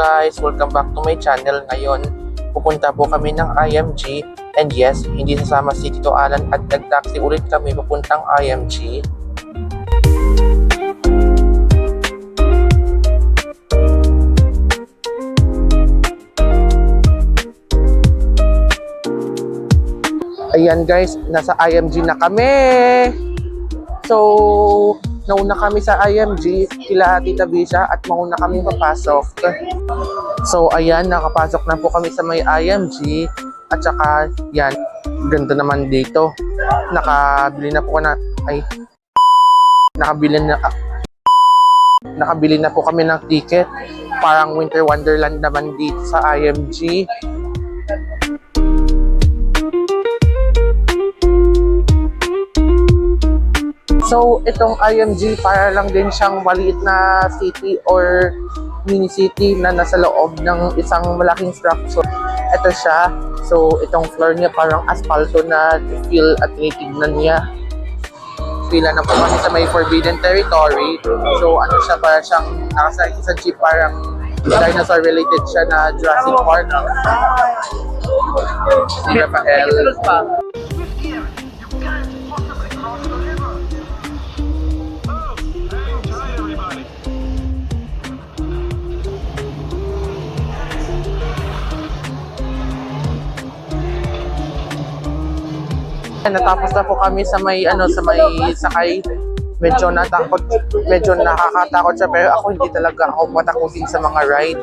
guys! Welcome back to my channel. Ngayon, pupunta po kami ng IMG. And yes, hindi sasama si Tito Alan at nag-taxi ulit kami papuntang IMG. Ayan guys, nasa IMG na kami! So, nauna kami sa IMG, kila Tita Bisha at mauna kami papasok. So, ayan, nakapasok na po kami sa may IMG. At saka, yan, ganda naman dito. Nakabili na po nakabili na po kami ng ticket. Parang Winter Wonderland naman dito sa IMG. So, itong IMG para lang din siyang maliit na city or mini city na nasa loob ng isang malaking structure. Ito siya. So, itong floor niya parang asphalto na feel at tinitignan niya. Pila na po kami sa may forbidden territory. So, ano siya, para siyang nakasakay sa jeep, parang dinosaur related siya na Jurassic Park. Si Rafael. Natapos na po kami sa may sakay. Medyo nakakatakot siya, pero ako hindi talaga ako matakutin sa mga ride.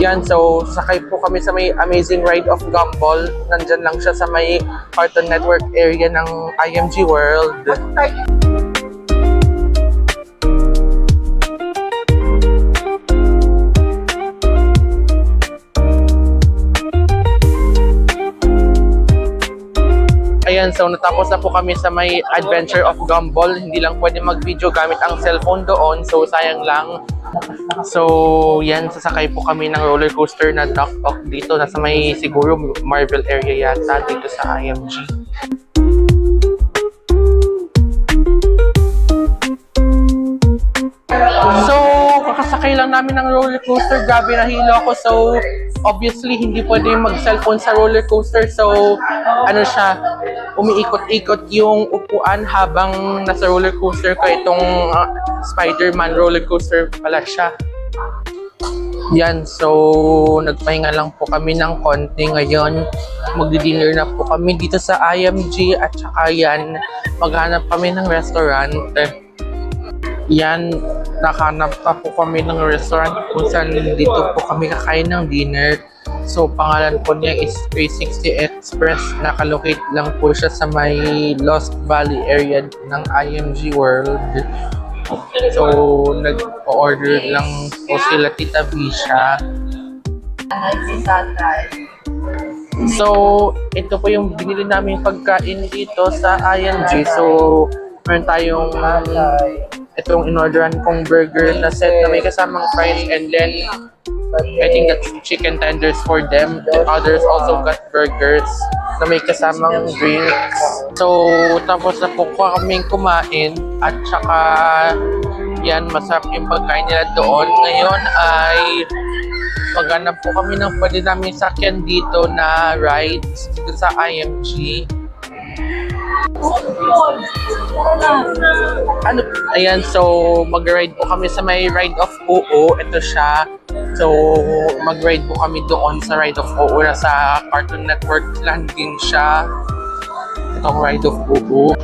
Yan, so sakay po kami sa may Amazing Ride of Gumball. Nandyan lang siya sa may Cartoon Network area ng IMG World. Ayan, so natapos na po kami sa may Adventure of Gumball. Hindi lang pwede mag-video gamit ang cellphone doon, so sayang lang. So, yan, sasakay po kami ng roller coaster na Duck Talk dito. Nasa may siguro Marvel area yata dito sa IMG. So, kakasakay lang namin ng roller coaster. Grabe, nahilo ako. So, obviously, hindi pwede mag-cellphone sa roller coaster. So, ano siya, umiikot-ikot yung upuan habang nasa roller coaster ko. Itong Spider-Man roller coaster pala siya. Yan, so nagpahinga lang po kami ng konti ngayon. Magdi-dinner na po kami dito sa IMG at saka yan, maghanap kami ng restaurant. Yan, nakahanap pa po kami ng restaurant kung saan dito po kami kakain ng dinner. So, pangalan po niya is 360 Express. Nakalocate lang po siya sa may Lost Valley area ng IMG World. So, nag-order lang po sila Tita Bisha. So, ito po yung binili namin pagkain dito sa IMG. So, meron tayong itong in-orderan kong burger na set na may kasamang fries, and then I think that's chicken tenders for them. The others also got burgers na may kasamang drinks. So, tapos na po kaming kumain at saka yan, masarap yung pagkain nila doon. Ngayon ay maghanap po kami ng pwede namin sakyan dito na rides dito sa IMG. Ayan, so mag-ride po kami sa may Ride of Oo. Ito siya. So mag-ride po kami doon sa Ride of Oo na sa Cartoon Network landing siya. Itong Ride of Oo.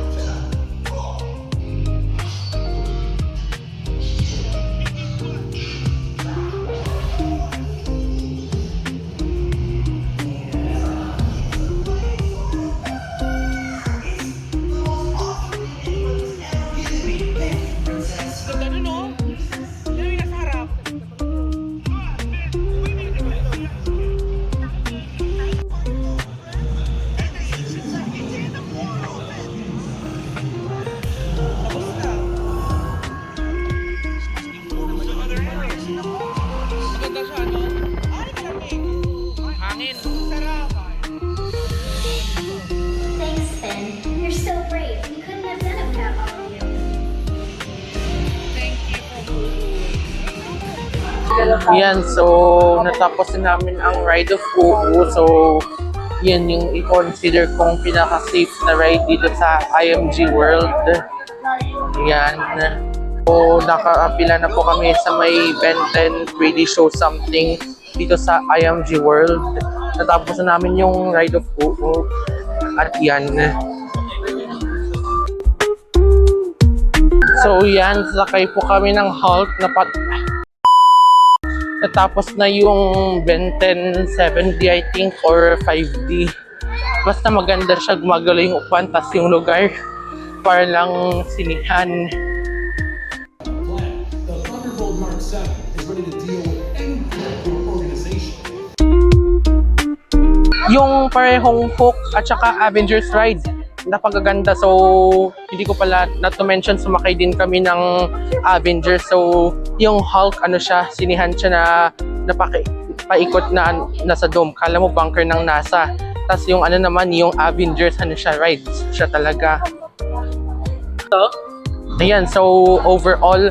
Thanks, Ben. You're so brave. You couldn't have Yan, so natapos na namin ang ride of Kuku. So, yan yung i-consider kong pinaka-safe na ride dito sa IMG World. Yan. So, nakaapila na po kami sa may Ben 10 3D show something dito sa IMG World. Natapos na namin yung ride of Kuku. At yan. So, yan. Sakay po kami ng Hulk na natapos na yung Ben 10 7D I think or 5D. Basta maganda siya, gumagalaw yung upuan, tas yung lugar para lang sinihan. The Thunderbolt Mark 7 is ready to deal with any threat to our organization. Yung parehong Hook at saka Avengers ride, napakaganda. So, hindi ko pala not to mention, sumakay din kami ng Avengers. So, yung Hulk, ano siya, sinihan siya na paikot na nasa dome. Kala mo bunker ng NASA. Tapos yung ano naman, yung Avengers, ano siya, rides siya talaga. Ayan, so overall,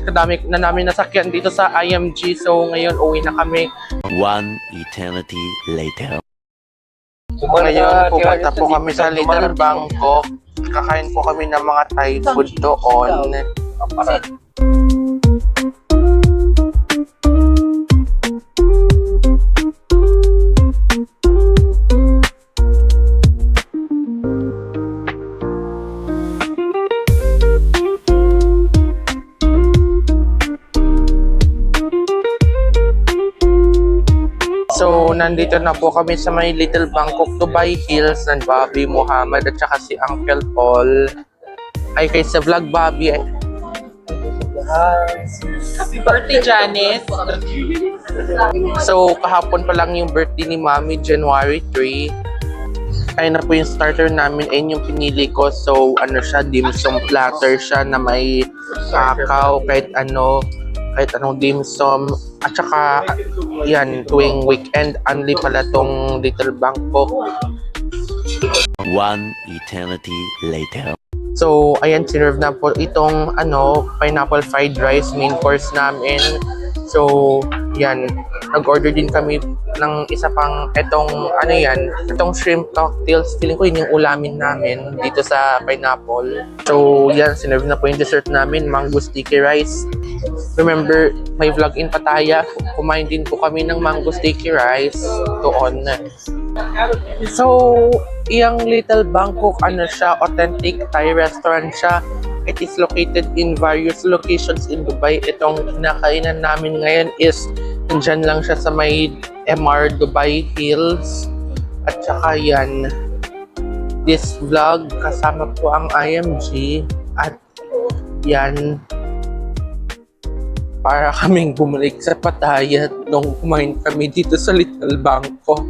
kadami na namin nasakyan dito sa IMG. So, ngayon, uwi na kami. One eternity later. Ngayon, pupunta po kami sa Little Bangkok. Kakain po kami ng mga Thai food doon. So, nandito na po kami sa may Little Bangkok, Dubai Hills ng Bobby Muhammad at saka si Uncle Paul. Ay, kay sa vlog, Bobby. Happy birthday, Janet! So, kahapon pa lang yung birthday ni Mami, January 3. Ayun na po yung starter namin. Ayun yung pinili ko. So, ano siya, dim sum platter siya na may kakao, kahit anong dim sum. At saka, yan, tuwing weekend, only pala tong Little Bangkok. One eternity later. So, ayan, sinerve na po itong, pineapple fried rice, main course namin. So, yan, nag-order din kami ng isa pang, itong shrimp cocktails. Feeling ko yun yung ulamin namin dito sa pineapple. So, yan, sinerve na po yung dessert namin, mango sticky rice. Remember, may vlog in Pattaya. Kumain din po kami ng mango sticky rice doon. So, yung Little Bangkok, siya, authentic Thai restaurant siya. It is located in various locations in Dubai. Itong kinakainan namin ngayon is nandyan lang siya sa may MR Dubai Hills. At saka yan, this vlog kasama po ang IMG. At yan, para kaming bumalik sa Pattaya nung kumain kami dito sa Little Bangkok.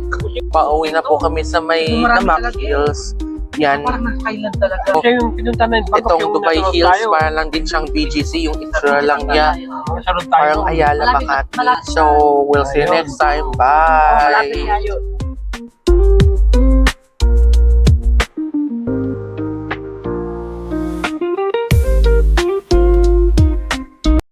Pauwi na po kami sa may Tamak Hills. Yan. Parang nag-island talaga. Siya yung pinunta na yung Itong Dubai Hills, para lang din siyang BGC. Yung itsura lang niya. Parang Ayala, Makati. So, we'll see you next time. Bye!